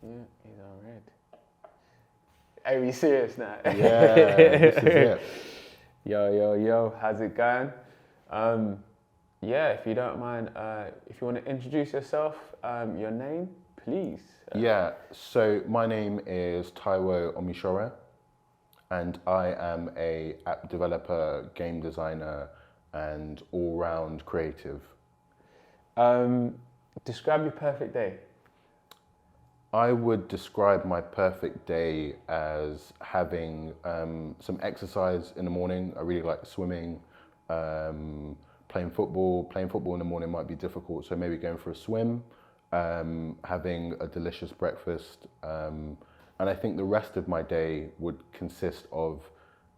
Yeah, he's on red. Are we serious now? Yeah, this is it. Yo, how's it going? Yeah, if you don't mind, if you want to introduce yourself, your name, please. Yeah, so my name is Taiwo Omisore, and I am a app developer, game designer, and all-round creative. Describe your perfect day. I would describe my perfect day as having some exercise in the morning. I really like swimming, playing football. Playing football in the morning might be difficult, so maybe going for a swim, having a delicious breakfast. And I think the rest of my day would consist of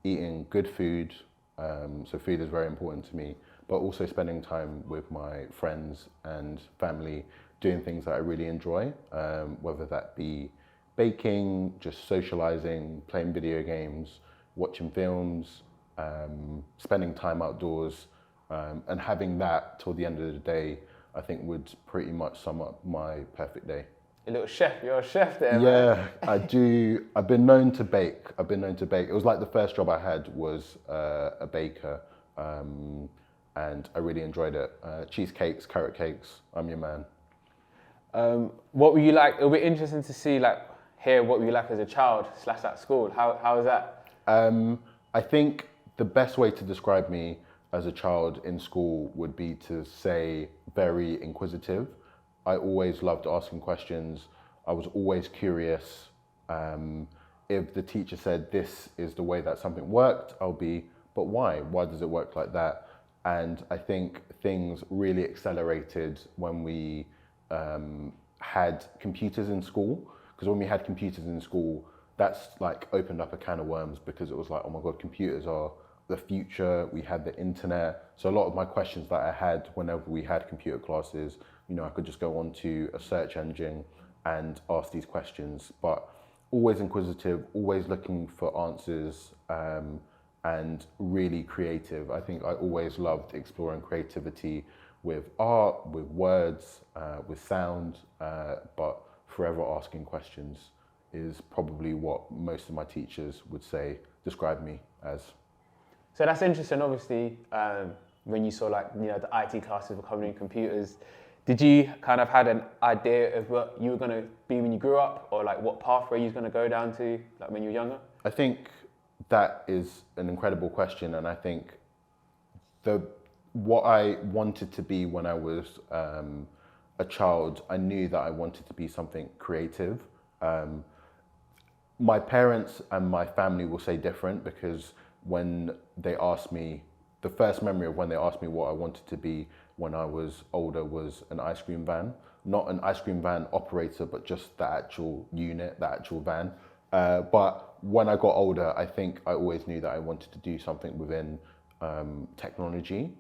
eating good food. So food is very important to me, but also spending time with my friends and family, doing things that I really enjoy, whether that be baking, just socializing, playing video games, watching films, spending time outdoors, and having that till the end of the day, I think would pretty much sum up my perfect day. A little chef, you're a chef there, man. Yeah, I do. I've been known to bake. It was like the first job I had was a baker, and I really enjoyed it. Cheesecakes, carrot cakes, I'm your man. What were you like? It'll be interesting to see, hear what were you like as a child / at school. How was that? I think the best way to describe me as a child in school would be to say very inquisitive. I always loved asking questions. I was always curious. If the teacher said this is the way that something worked, I'll be, but why? Why does it work like that? And I think things really accelerated when we had computers in school, because when we had computers in school, that's like opened up a can of worms, because it was like, oh my God, computers are the future. We had the internet. So a lot of my questions that I had whenever we had computer classes, I could just go onto a search engine and ask these questions, but always inquisitive, always looking for answers, and really creative. I think I always loved exploring creativity with art, with words, with sound, but forever asking questions is probably what most of my teachers would say, describe me as. So that's interesting. Obviously, when you saw the IT classes were covering computers, did you kind of had an idea of what you were going to be when you grew up, or what pathway you were going to go down to, when you were younger? I think that is an incredible question, and I think what I wanted to be when I was a child, I knew that I wanted to be something creative. My parents and my family will say different, because when they asked me, the first memory of when they asked me what I wanted to be when I was older was an ice cream van. Not an ice cream van operator, but just the actual unit, the actual van. But when I got older, I think I always knew that I wanted to do something within technology.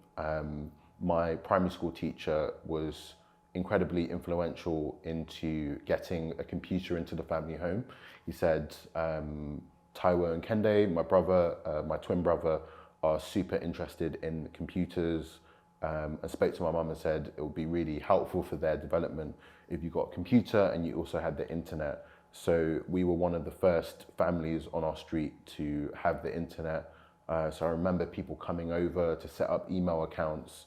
My primary school teacher was incredibly influential into getting a computer into the family home. He said, Taiwo and Kende, my brother, my twin brother, are super interested in computers, and spoke to my mum and said it would be really helpful for their development if you got a computer and you also had the internet. So we were one of the first families on our street to have the internet. So I remember people coming over to set up email accounts,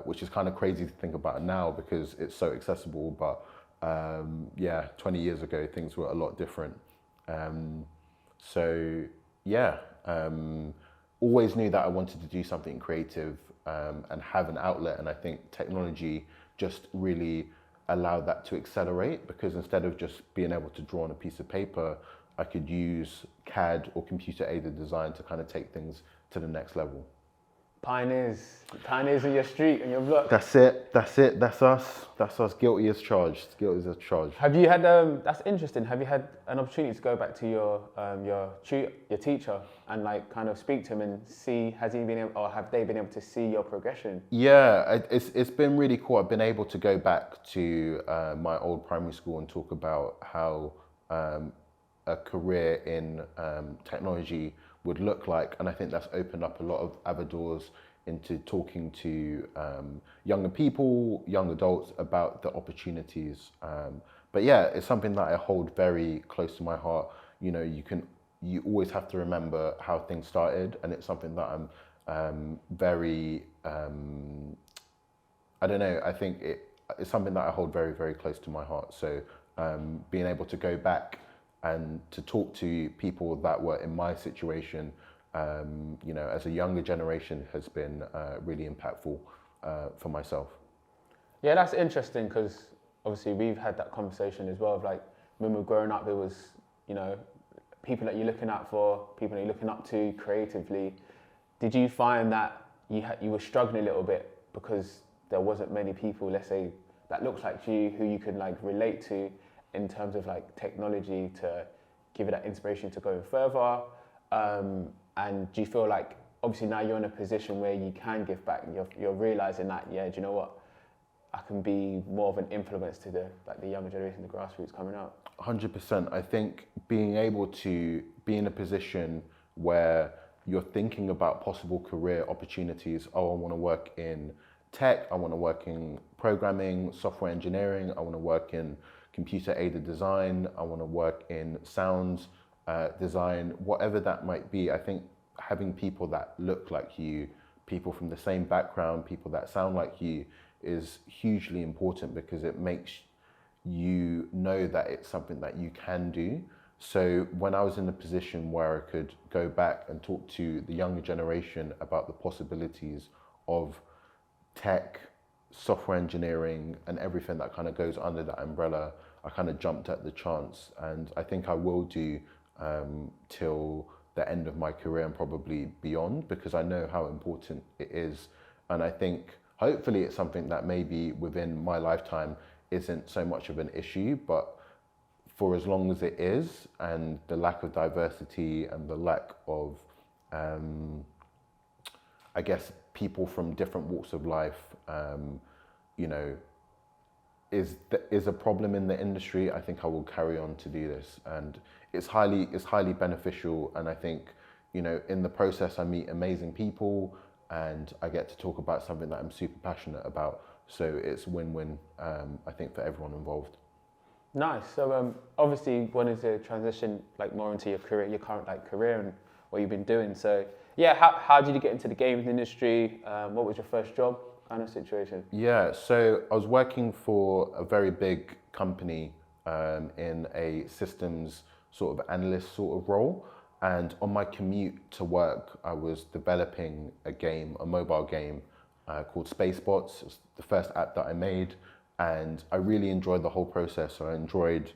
which is kind of crazy to think about now because it's so accessible. But 20 years ago, things were a lot different. Always knew that I wanted to do something creative and have an outlet. And I think technology just really allowed that to accelerate, because instead of just being able to draw on a piece of paper, I could use CAD or computer aided design to kind of take things to the next level. Pioneers in your street and your block. That's it, that's us, guilty as charged. Have you had, that's interesting, have you had an opportunity to go back to your teacher and kind of speak to him and see, has he been able, or have they been able to see your progression? Yeah, it's been really cool. I've been able to go back to my old primary school and talk about how a career in technology would look like, and I think that's opened up a lot of other doors into talking to younger people, young adults about the opportunities. But yeah, it's something that I hold very close to my heart. You know, you always have to remember how things started, and it's something that I'm very, I don't know, I think it's something that I hold very, very close to my heart. So being able to go back and to talk to people that were in my situation, you know, as a younger generation has been really impactful for myself. Yeah, that's interesting because obviously we've had that conversation as well of like when we were growing up, there was, you know, people that you're looking out for, people that you're looking up to creatively. Did you find that you were struggling a little bit because there wasn't many people, let's say, that looks like you who you could like relate to in terms of like technology to give you that inspiration to go further? And do you feel like obviously now you're in a position where you can give back and you're realizing that, yeah, do you know what? I can be more of an influence to the younger generation, the grassroots coming up. 100%. I think being able to be in a position where you're thinking about possible career opportunities. Oh, I want to work in tech. I want to work in programming, software engineering. I want to work in computer aided design. I want to work in sound design, whatever that might be. I think having people that look like you, people from the same background, people that sound like you is hugely important because it makes you know that it's something that you can do. So when I was in a position where I could go back and talk to the younger generation about the possibilities of tech, software engineering, and everything that kind of goes under that umbrella, I kind of jumped at the chance. And I think I will do till the end of my career and probably beyond, because I know how important it is. And I think hopefully it's something that maybe within my lifetime isn't so much of an issue, but for as long as it is, and the lack of diversity and the lack of, I guess, people from different walks of life, you know, is a problem in the industry. I think I will carry on to do this, and it's highly beneficial. And I think, you know, in the process, I meet amazing people, and I get to talk about something that I'm super passionate about. So it's win-win, I think, for everyone involved. Nice. So obviously wanted to transition like more into your career, your current like career and what you've been doing. So yeah, how did you get into the games industry? What was your first job kind of situation? Yeah, so I was working for a very big company in a systems sort of analyst sort of role. And on my commute to work, I was developing a mobile game called Spacebots. It's the first app that I made. And I really enjoyed the whole process. So I enjoyed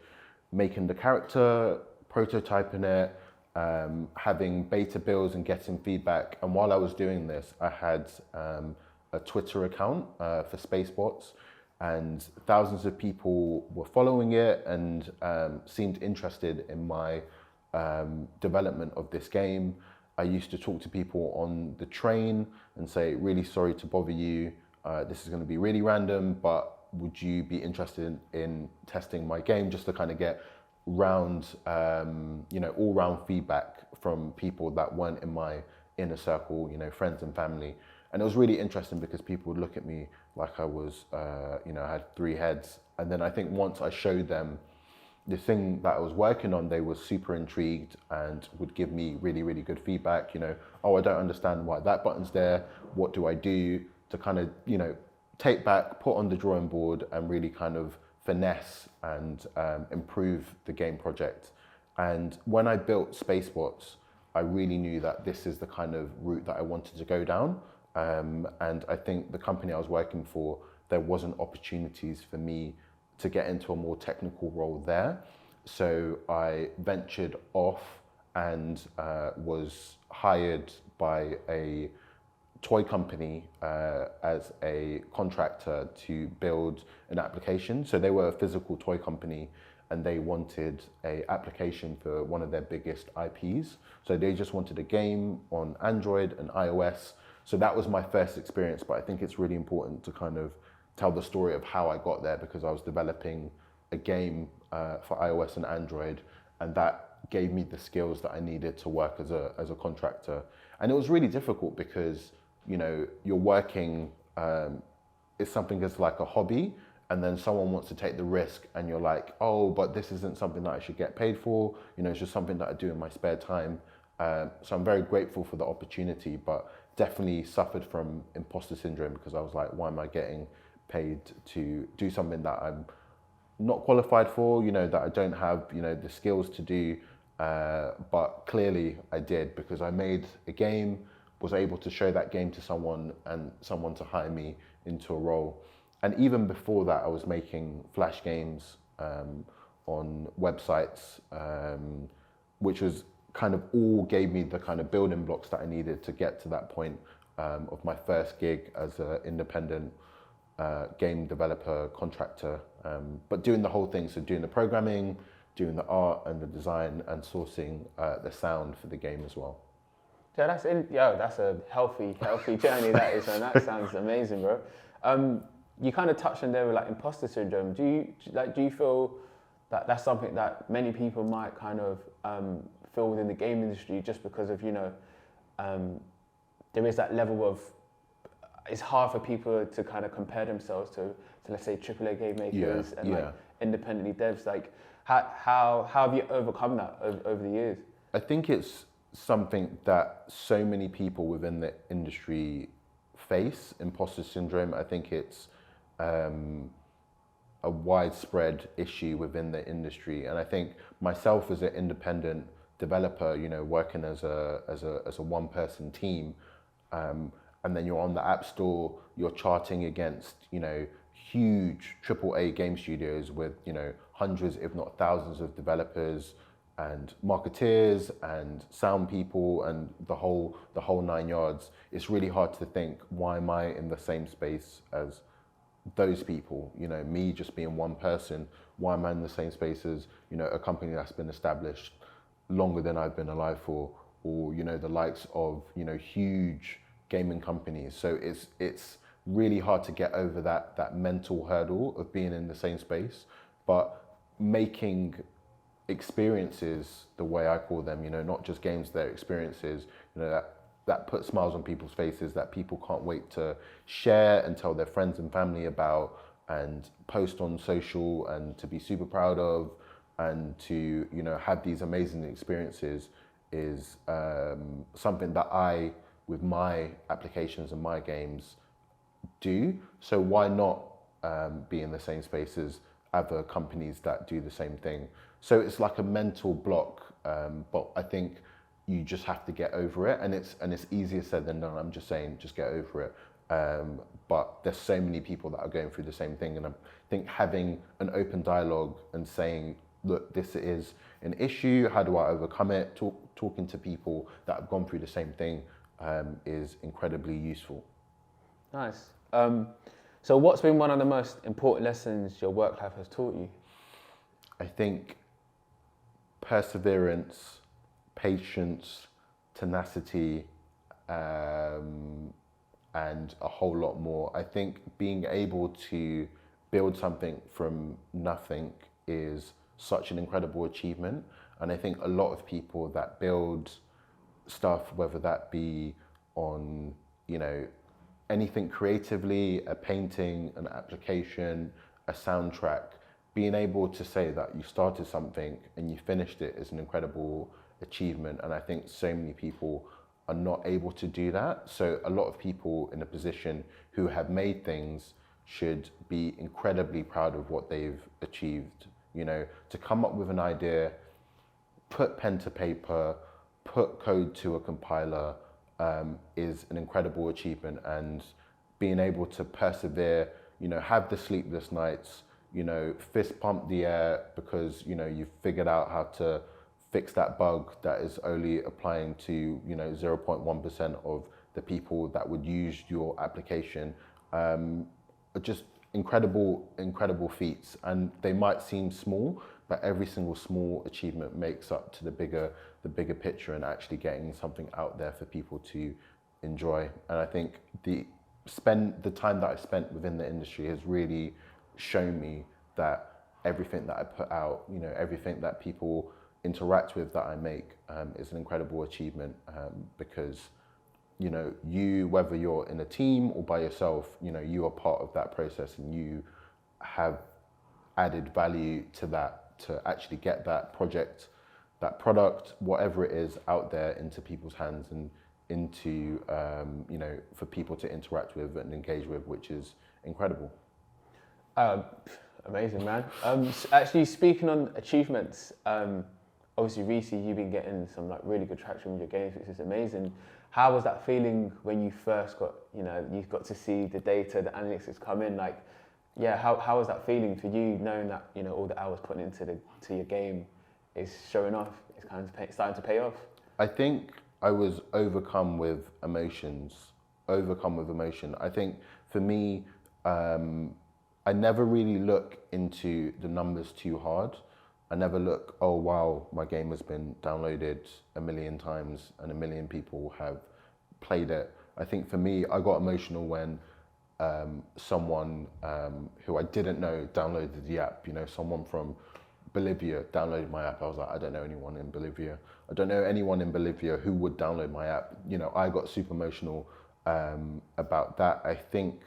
making the character, prototyping it, having beta builds and getting feedback. And while I was doing this, I had a Twitter account for Spacebots, and thousands of people were following it and seemed interested in my development of this game. I used to talk to people on the train and say, really sorry to bother you. This is going to be really random, but would you be interested in testing my game, just to kind of get all round feedback from people that weren't in my inner circle, you know, friends and family. And it was really interesting because people would look at me like I was, I had three heads. And then I think once I showed them the thing that I was working on, they were super intrigued and would give me really, really good feedback. You know, oh, I don't understand why that button's there. What do I do to kind of, take back, put on the drawing board and really kind of finesse and improve the game project. And when I built Spacebots, I really knew that this is the kind of route that I wanted to go down. And I think the company I was working for, there wasn't opportunities for me to get into a more technical role there. So I ventured off and was hired by a toy company as a contractor to build an application. So they were a physical toy company and they wanted an application for one of their biggest IPs. So they just wanted a game on Android and iOS. So that was my first experience, but I think it's really important to kind of tell the story of how I got there, because I was developing a game for iOS and Android, and that gave me the skills that I needed to work as a contractor. And it was really difficult because you're working, it's something that's like a hobby, and then someone wants to take the risk and you're like, oh, but this isn't something that I should get paid for, it's just something that I do in my spare time. So I'm very grateful for the opportunity, but definitely suffered from imposter syndrome, because I was like, why am I getting paid to do something that I'm not qualified for, that I don't have, the skills to do. But clearly I did, because I made a game, was able to show that game to someone, and someone to hire me into a role. And even before that, I was making Flash games on websites, which was kind of all gave me the kind of building blocks that I needed to get to that point of my first gig as an independent game developer, contractor, but doing the whole thing. So doing the programming, doing the art and the design, and sourcing the sound for the game as well. Yeah, that's a healthy journey, that is, and that sounds amazing, bro. You kind of touched on there with like imposter syndrome. Do you feel that that's something that many people might kind of feel within the game industry, just because of there is that level of, it's hard for people to kind of compare themselves to let's say AAA game makers and like independently devs. Like how have you overcome that over the years? I think it's something that so many people within the industry face, imposter syndrome. I think it's a widespread issue within the industry, and I think myself as an independent developer, working as a one-person team, and then you're on the AppStore, you're charting against huge AAA game studios with hundreds, if not thousands, of developers and marketeers and sound people and the whole 9 yards. It's really hard to think, why am I in the same space as those people? Me just being one person, why am I in the same space as a company that's been established longer than I've been alive for, or the likes of huge gaming companies. So it's really hard to get over that mental hurdle of being in the same space, but making experiences, the way I call them, not just games, they're experiences, that put smiles on people's faces, that people can't wait to share and tell their friends and family about, and post on social, and to be super proud of, and to have these amazing experiences, is something that I, with my applications and my games, do. So why not be in the same space as other companies that do the same thing? So it's like a mental block, but I think you just have to get over it, and it's easier said than done. I'm just saying, just get over it. But there's so many people that are going through the same thing, and I think having an open dialogue and saying, look, this is an issue, how do I overcome it? Talking to people that have gone through the same thing is incredibly useful. Nice. So what's been one of the most important lessons your work life has taught you? I think perseverance, patience, tenacity, and a whole lot more. I think being able to build something from nothing is such an incredible achievement. And I think a lot of people that build stuff, whether that be on, anything creatively, a painting, an application, a soundtrack, being able to say that you started something and you finished it is an incredible achievement. And I think so many people are not able to do that. So a lot of people in a position who have made things should be incredibly proud of what they've achieved. To come up with an idea, put pen to paper, put code to a compiler, is an incredible achievement. And being able to persevere, have the sleepless nights, fist pump the air because, you've figured out how to fix that bug that is only applying to, 0.1% of the people that would use your application. Just incredible feats. And they might seem small, but every single small achievement makes up to the bigger picture, and actually getting something out there for people to enjoy. And I think the time that I spent within the industry has really shown me that everything that I put out, everything that people interact with that I make, is an incredible achievement, because you know, you, whether you're in a team or by yourself, you know, you are part of that process and you have added value to that to actually get that project, that product, whatever it is, out there into people's hands and into, you know, for people to interact with and engage with, which is incredible. Amazing, man. Actually, speaking on achievements, obviously recently you've been getting some like really good traction with your games, which is amazing. How was that feeling when you first got, you know, you got to see the data, the analytics come in? Like, yeah, how was that feeling for you, knowing that, you know, all the hours put into your game is showing off, it's kind of starting to pay off? I think I was overcome with emotions, overcome with emotion. I think for me, I never really look into the numbers too hard. I never look, oh wow, my game has been downloaded 1 million times and 1 million people have played it. I think for me, I got emotional when someone who I didn't know downloaded the app. You know, someone from Bolivia downloaded my app. I was like, I don't know anyone in Bolivia. I don't know anyone in Bolivia who would download my app. You know, I got super emotional about that. I think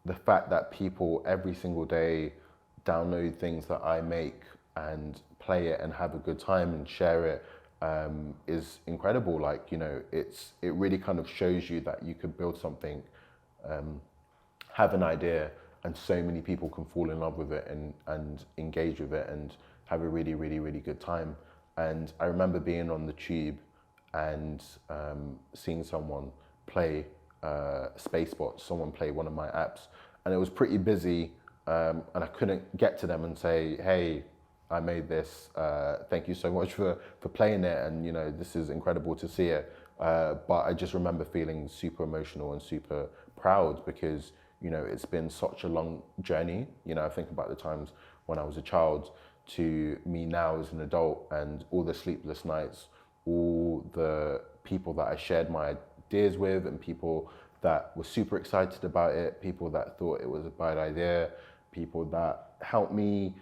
the fact that people every single day download things that I make and play it and have a good time and share it is incredible. Like, you know, it really kind of shows you that you could build something, have an idea, and so many people can fall in love with it and engage with it and have a really, really, really good time. And I remember being on the tube and seeing someone play Spacebot, someone play one of my apps, and it was pretty busy, and I couldn't get to them and say, hey, I made this, thank you so much for playing it, and you know, this is incredible to see it. But I just remember feeling super emotional and super proud because, you know, it's been such a long journey. You know, I think about the times when I was a child to me now as an adult, and all the sleepless nights, all the people that I shared my ideas with, and people that were super excited about it, people that thought it was a bad idea, people that helped me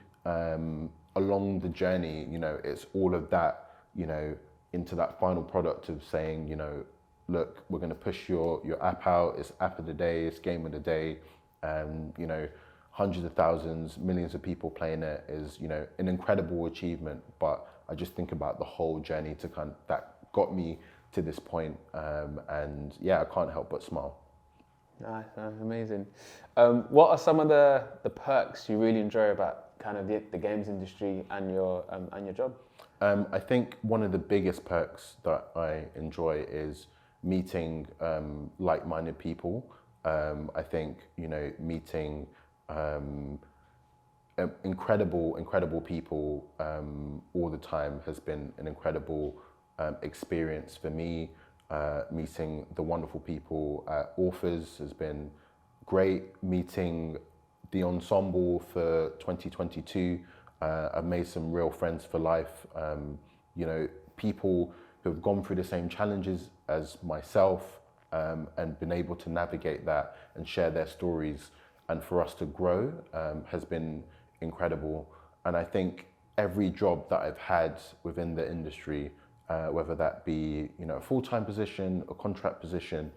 along the journey. You know, it's all of that, you know, into that final product of saying, you know, look, we're going to push your app out. It's app of the day, it's game of the day, and you know, hundreds of thousands, millions of people playing it is, you know, an incredible achievement. But I just think about the whole journey to that got me to this point, and yeah, I can't help but smile. Nice, amazing. What are some of the perks you really enjoy about kind of the games industry and your job? I think one of the biggest perks that I enjoy is meeting like-minded people. I think, you know, meeting incredible people all the time has been an incredible experience for me. Meeting the wonderful people at Orthors has been great. Meeting the ensemble for 2022, I've made some real friends for life. You know, people who have gone through the same challenges as myself, and been able to navigate that and share their stories, and for us to grow has been incredible. And I think every job that I've had within the industry, whether that be, you know, a full-time position, a contract position,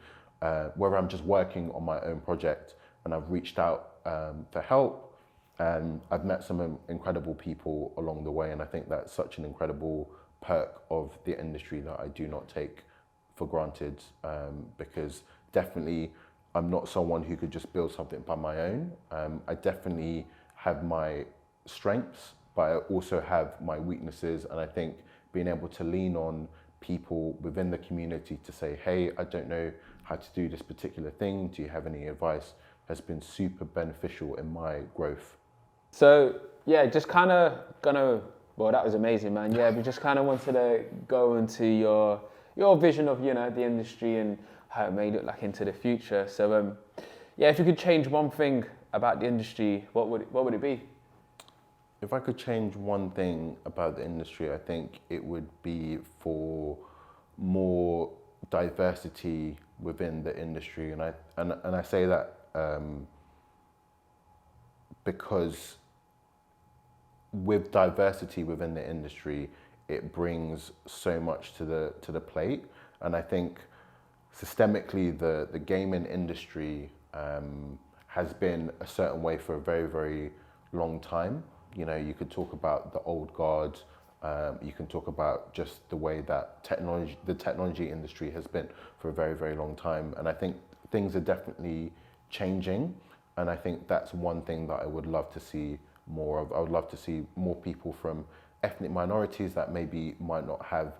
whether I'm just working on my own project and I've reached out for help, and I've met some incredible people along the way. And I think that's such an incredible perk of the industry that I do not take for granted, because definitely I'm not someone who could just build something by my own. I definitely have my strengths, but I also have my weaknesses. And I think being able to lean on people within the community to say, hey, I don't know how to do this particular thing, do you have any advice, has been super beneficial in my growth. So yeah, just kind of well, that was amazing, man. Yeah, we just kind of wanted to go into your vision of, you know, the industry and how it may look like into the future. So yeah, if you could change one thing about the industry, what would it be? If I could change one thing about the industry, I think it would be for more diversity within the industry. And I say that because with diversity within the industry, it brings so much to the plate. And I think systemically, the gaming industry has been a certain way for a very, very long time. You know, you could talk about the old guard. You can talk about just the way that the technology industry has been for a very, very long time. And I think things are definitely changing. And I think that's one thing that I would love to see more of. I would love to see more people from ethnic minorities that maybe might not have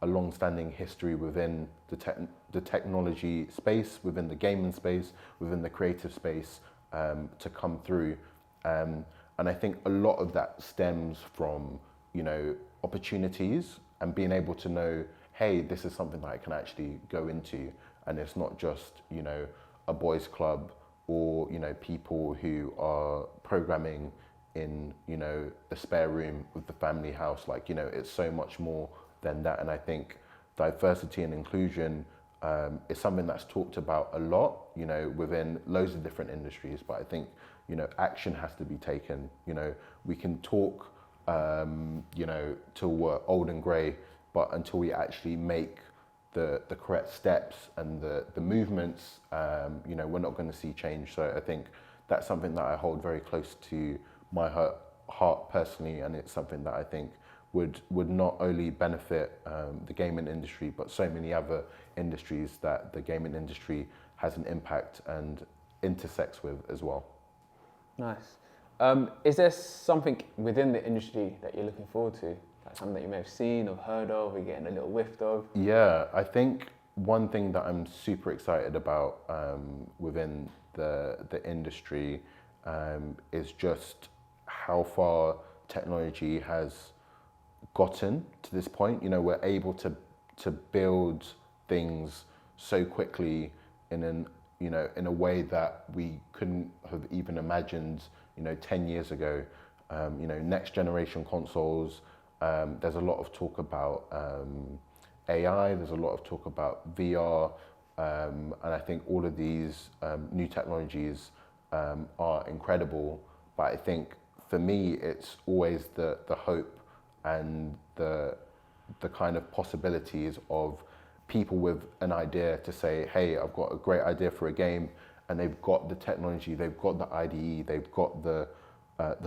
a long-standing history within the technology space, within the gaming space, within the creative space, to come through. And I think a lot of that stems from, you know, opportunities and being able to know, hey, this is something that I can actually go into, and it's not just, you know, a boys club or, you know, people who are programming in, you know, the spare room with the family house. Like, you know, it's so much more than that. And I think diversity and inclusion is something that's talked about a lot, you know, within loads of different industries. But I think, you know, action has to be taken. You know, we can talk, you know, till we're old and grey, but until we actually make the correct steps and the movements, you know, we're not going to see change. So I think that's something that I hold very close to my heart personally, and it's something that I think would not only benefit the gaming industry, but so many other industries that the gaming industry has an impact and intersects with as well. Nice. Is there something within the industry that you're looking forward to? Like something that you may have seen or heard of or getting a little whiffed of? Yeah, I think one thing that I'm super excited about within the industry is just how far technology has gotten to this point. You know, we're able to build things so quickly in a way that we couldn't have even imagined, you know, 10 years ago. You know, next generation consoles, there's a lot of talk about AI, there's a lot of talk about VR, and I think all of these new technologies are incredible. But I think for me, it's always the hope and the kind of possibilities of people with an idea to say, hey, I've got a great idea for a game, and they've got the technology, they've got the IDE, they've got the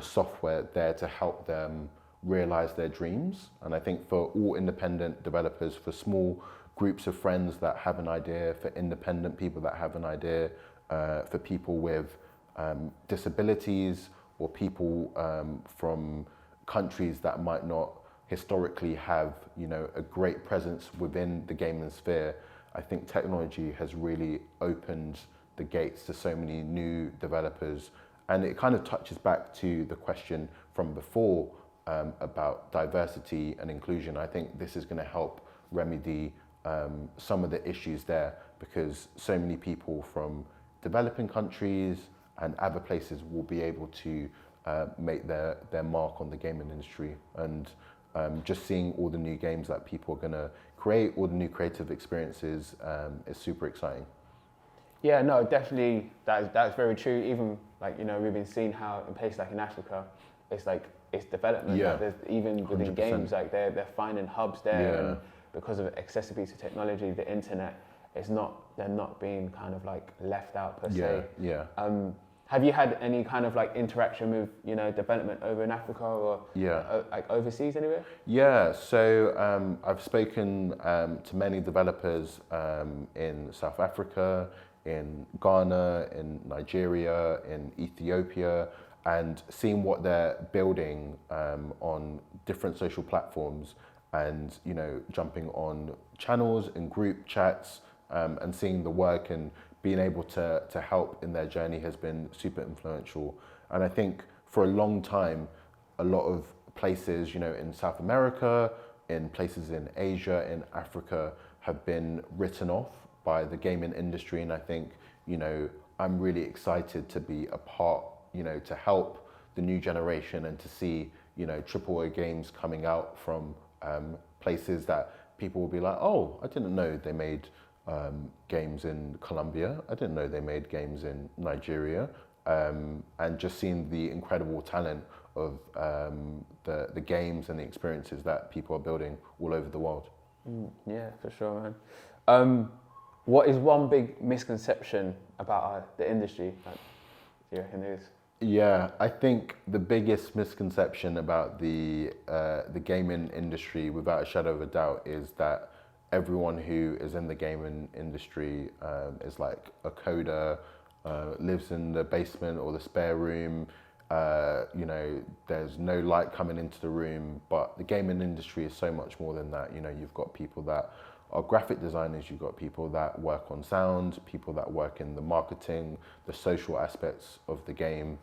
software there to help them realize their dreams. And I think for all independent developers, for small groups of friends that have an idea, for independent people that have an idea, for people with disabilities or people from countries that might not historically have, you know, a great presence within the gaming sphere, I think technology has really opened the gates to so many new developers. And it kind of touches back to the question from before about diversity and inclusion. I think this is going to help remedy some of the issues there, because so many people from developing countries and other places will be able to make their mark on the gaming industry. And just seeing all the new games that people are going to create, all the new creative experiences is super exciting. Yeah, no, definitely, that's very true. Even like, you know, we've been seeing how in places like in Africa, it's like, it's development. Yeah. Like there's, even within 100%. games, like they're finding hubs there, Yeah. and because of accessibility to technology, the internet, they're not being kind of like left out per se. Yeah. Have you had any kind of like interaction with, you know, development over in Africa or like overseas anywhere? Yeah, so I've spoken to many developers in South Africa, in Ghana, in Nigeria, in Ethiopia, and seeing what they're building on different social platforms, and, you know, jumping on channels and group chats and seeing the work and being able to help in their journey has been super influential. And I think for a long time, a lot of places, you know, in South America, in places in Asia, in Africa, have been written off by the gaming industry. And I think, you know, I'm really excited to be a part, you know, to help the new generation and to see, you know, AAA games coming out from places that people will be like, oh, I didn't know they made games in Colombia. I didn't know they made games in Nigeria. And just seeing the incredible talent of the games and the experiences that people are building all over the world. Yeah, for sure, man. What is one big misconception about the industry? Like, do you reckon there is? Yeah, I think the biggest misconception about the gaming industry, without a shadow of a doubt, is that everyone who is in the gaming industry is like a coder, lives in the basement or the spare room. You know, there's no light coming into the room, but the gaming industry is so much more than that. You know, you've got people that are graphic designers, you've got people that work on sound, people that work in the marketing, the social aspects of the game,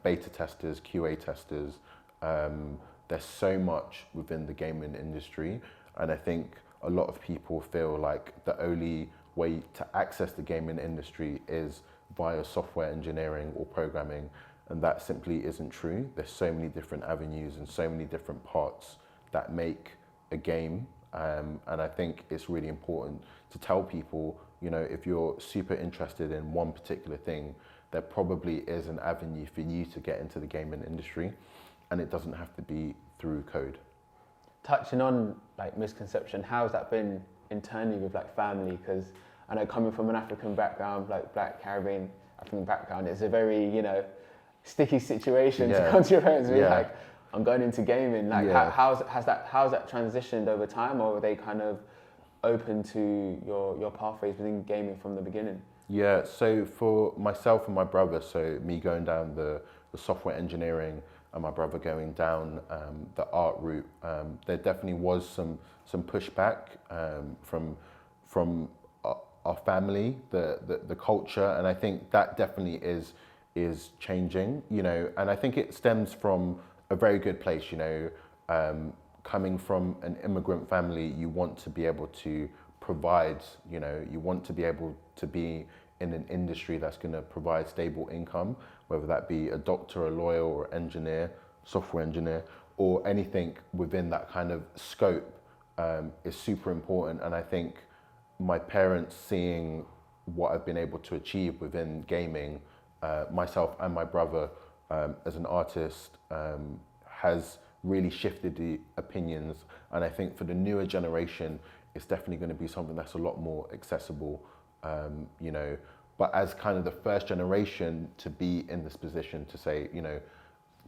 beta testers, QA testers. There's so much within the gaming industry, and I think a lot of people feel like the only way to access the gaming industry is via software engineering or programming, and that simply isn't true. There's so many different avenues and so many different parts that make a game. And I think it's really important to tell people, you know, if you're super interested in one particular thing, there probably is an avenue for you to get into the gaming industry, and it doesn't have to be through code. Touching on like misconception, how's that been internally with like family? Because I know coming from an African background, like Black Caribbean African background, it's a very, you know, sticky situation to come to your parents and be like, I'm going into gaming. Like, how's that transitioned over time, or are they kind of open to your pathways within gaming from the beginning? Yeah, so for myself and my brother, so me going down the software engineering and my brother going down the art route, there definitely was some pushback from our family, the culture, and I think that definitely is changing, you know, and I think it stems from a very good place, you know, coming from an immigrant family, you want to be able to provide, you know, you want to be able to be in an industry that's going to provide stable income, whether that be a doctor, a lawyer, or engineer, software engineer, or anything within that kind of scope is super important. And I think my parents seeing what I've been able to achieve within gaming, myself and my brother as an artist, has really shifted the opinions. And I think for the newer generation, it's definitely going to be something that's a lot more accessible, you know. But as kind of the first generation to be in this position to say, you know,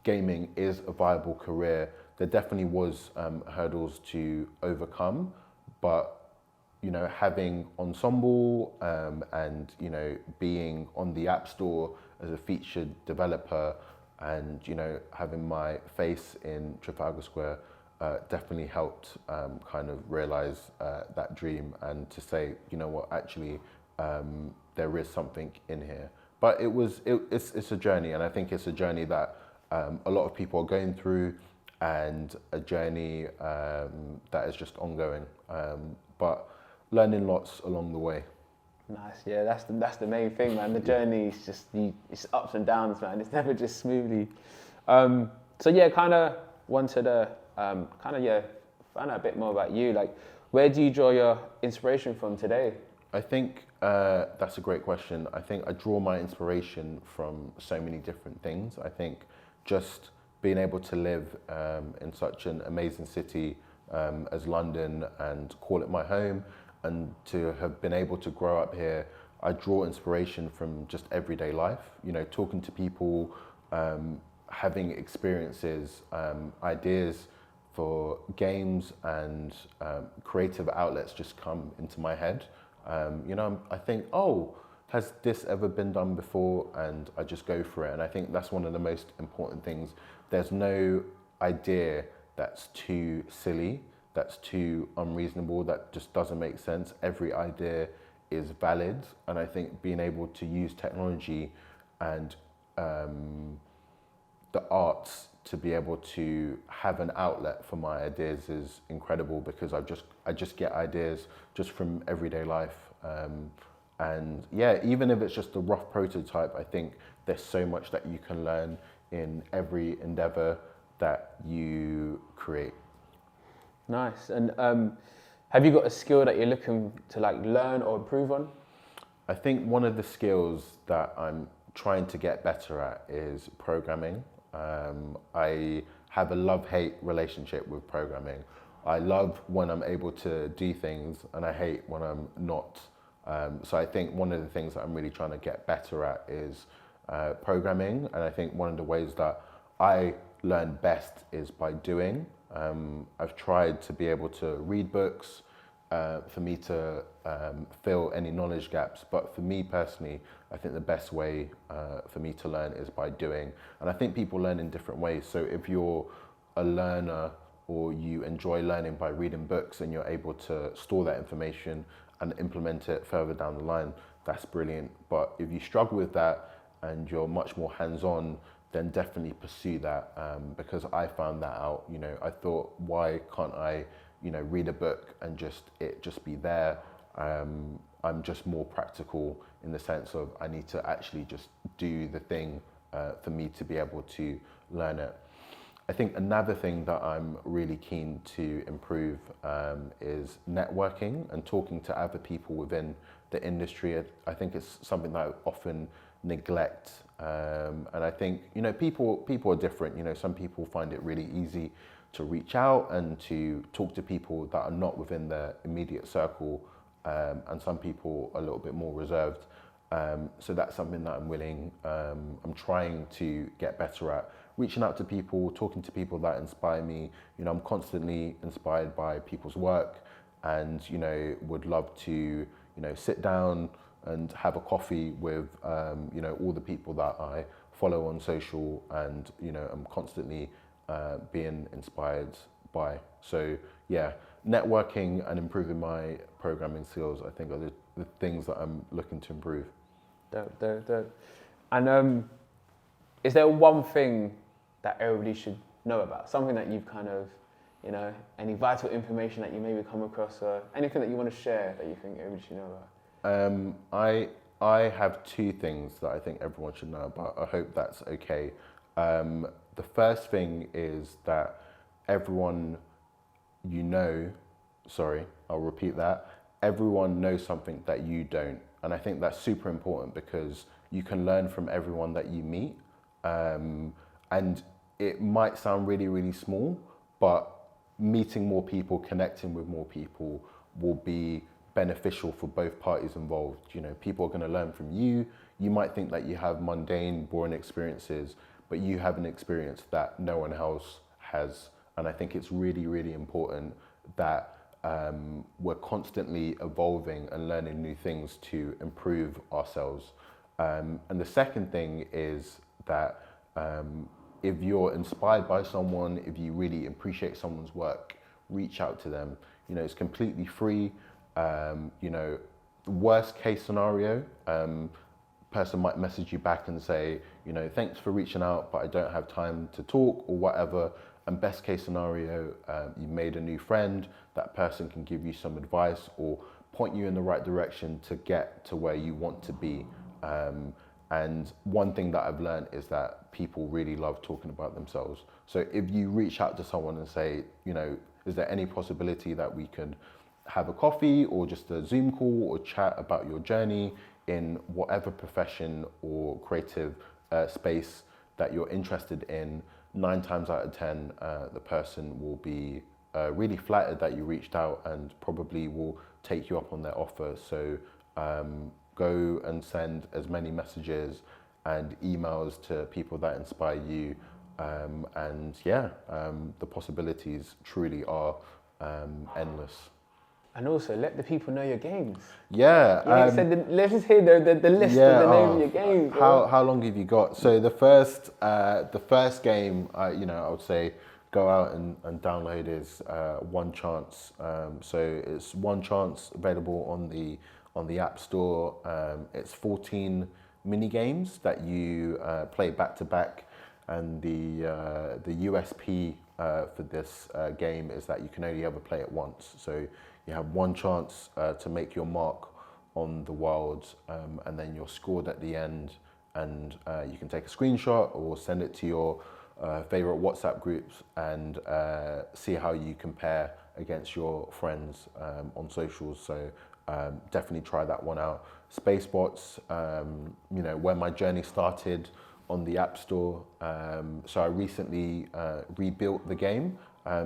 gaming is a viable career, there definitely was hurdles to overcome. But, you know, having Ensemble and, you know, being on the AppStore as a featured developer and, you know, having my face in Trafalgar Square definitely helped kind of realize that dream and to say, you know what, actually, there is something in here. But it's a journey, and I think it's a journey that a lot of people are going through, and a journey that is just ongoing. But learning lots along the way. Nice, yeah, that's the main thing, man. The journey is just it's ups and downs, man. It's never just smoothly. So yeah, kind of wanted to find out a bit more about you. Like, where do you draw your inspiration from today? I think that's a great question. I think I draw my inspiration from so many different things. I think just being able to live in such an amazing city as London and call it my home, and to have been able to grow up here, I draw inspiration from just everyday life. You know, talking to people, having experiences, ideas for games and creative outlets just come into my head. You know, I think, oh, has this ever been done before? And I just go for it. And I think that's one of the most important things. There's no idea that's too silly, that's too unreasonable, that just doesn't make sense. Every idea is valid. And I think being able to use technology and the arts to be able to have an outlet for my ideas is incredible, because I just get ideas just from everyday life. And yeah, even if it's just a rough prototype, I think there's so much that you can learn in every endeavor that you create. Nice. And have you got a skill that you're looking to like learn or improve on? I think one of the skills that I'm trying to get better at is programming. I have a love-hate relationship with programming. I love when I'm able to do things, and I hate when I'm not. So I think one of the things that I'm really trying to get better at is programming, and I think one of the ways that I learn best is by doing. I've tried to be able to read books for me to fill any knowledge gaps, but for me personally, I think the best way for me to learn is by doing. And I think people learn in different ways. So if you're a learner or you enjoy learning by reading books and you're able to store that information and implement it further down the line, that's brilliant. But if you struggle with that and you're much more hands-on, then definitely pursue that, because I found that out. You know, I thought, why can't I, you know, read a book and it just be there? I'm just more practical in the sense of I need to actually just do the thing for me to be able to learn it. I think another thing that I'm really keen to improve is networking and talking to other people within the industry. I think it's something that I often neglect. And I think, you know, people are different. You know, some people find it really easy to reach out and to talk to people that are not within their immediate circle, and some people are a little bit more reserved. So that's something that I'm trying to get better at. Reaching out to people, talking to people that inspire me. You know, I'm constantly inspired by people's work, and, you know, would love to, you know, sit down and have a coffee with, you know, all the people that I follow on social, and, you know, I'm constantly being inspired by. So yeah, networking and improving my programming skills, I think, are the things that I'm looking to improve. Dope. And is there one thing that everybody should know about? Something that you've kind of, you know, any vital information that you maybe come across, or anything that you want to share that you think everybody should know about? I have two things that I think everyone should know about. I hope that's okay. The first thing is that everyone I'll repeat that. Everyone knows something that you don't. And I think that's super important because you can learn from everyone that you meet. And it might sound really, really small, but meeting more people, connecting with more people will be beneficial for both parties involved. You know, people are going to learn from you. You might think that you have mundane, boring experiences, but you have an experience that no one else has. And I think it's really, really important that we're constantly evolving and learning new things to improve ourselves. And the second thing is that if you're inspired by someone, if you really appreciate someone's work, reach out to them. You know, it's completely free. You know, worst case scenario, person might message you back and say, you know, thanks for reaching out, but I don't have time to talk, or whatever. And best case scenario, you made a new friend. That person can give you some advice or point you in the right direction to get to where you want to be. And one thing that I've learned is that people really love talking about themselves. So if you reach out to someone and say, you know, is there any possibility that we could have a coffee or just a Zoom call or chat about your journey in whatever profession or creative space that you're interested in, 9 times out of 10, the person will be really flattered that you reached out and probably will take you up on their offer. So go and send as many messages and emails to people that inspire you. And yeah, the possibilities truly are endless. And also, let the people know your games. Yeah. Let's just hear the list of the name of your games. How long have you got? So the first game, you know, I would say go out and download is One Chance. So it's One Chance, available on the AppStore. It's 14 mini games that you play back to back, and the USP for this game is that you can only ever play it once. So you have one chance to make your mark on the world, and then you're scored at the end, and you can take a screenshot or send it to your favorite WhatsApp groups and see how you compare against your friends on socials. So definitely try that one out. Spacebots, you know, where my journey started on the App Store. So I recently rebuilt the game.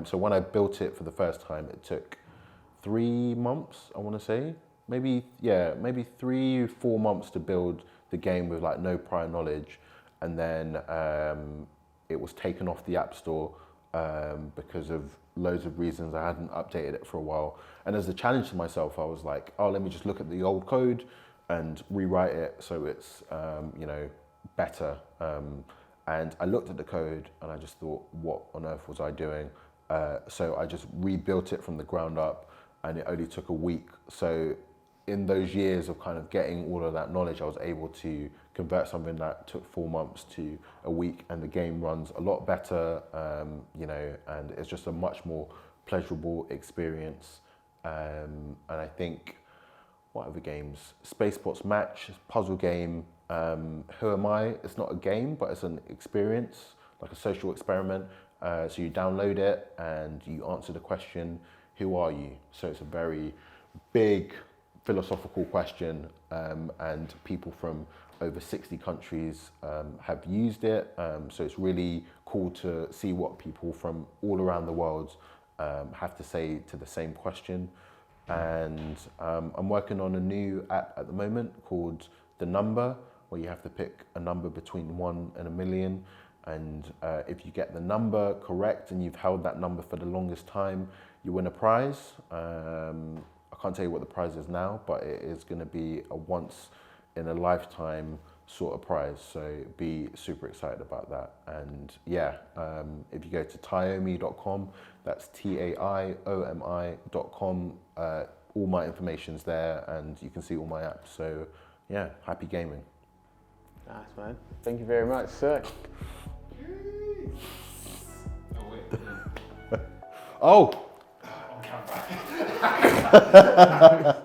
So when I built it for the first time, it took 3 months, I want to say. maybe 3-4 months to build the game with like no prior knowledge, and then it was taken off the App Store because of loads of reasons. I hadn't updated it for a while, and as a challenge to myself, I was like, oh, let me just look at the old code and rewrite it so it's better. And I looked at the code and I just thought, what on earth was I doing? So I just rebuilt it from the ground up, and it only took a week. So in those years of kind of getting all of that knowledge, I was able to convert something that took 4 months to a week, and the game runs a lot better, and it's just a much more pleasurable experience. And I think, what other games? Spaceports Match, puzzle game. Who Am I? It's not a game, but it's an experience, like a social experiment. So you download it and you answer the question, who are you? So it's a very big philosophical question, and people from over 60 countries have used it. So it's really cool to see what people from all around the world have to say to the same question. And I'm working on a new app at the moment called The Number, where you have to pick a number between 1 and 1,000,000. And if you get the number correct and you've held that number for the longest time, you win a prize. I can't tell you what the prize is now, but it is going to be a once in a lifetime sort of prize. So be super excited about that. And yeah, if you go to taiomi.com, that's TAIOMI.com, all my information's there and you can see all my apps. So yeah, happy gaming. Nice, man. Thank you very much, sir. Oh! On camera.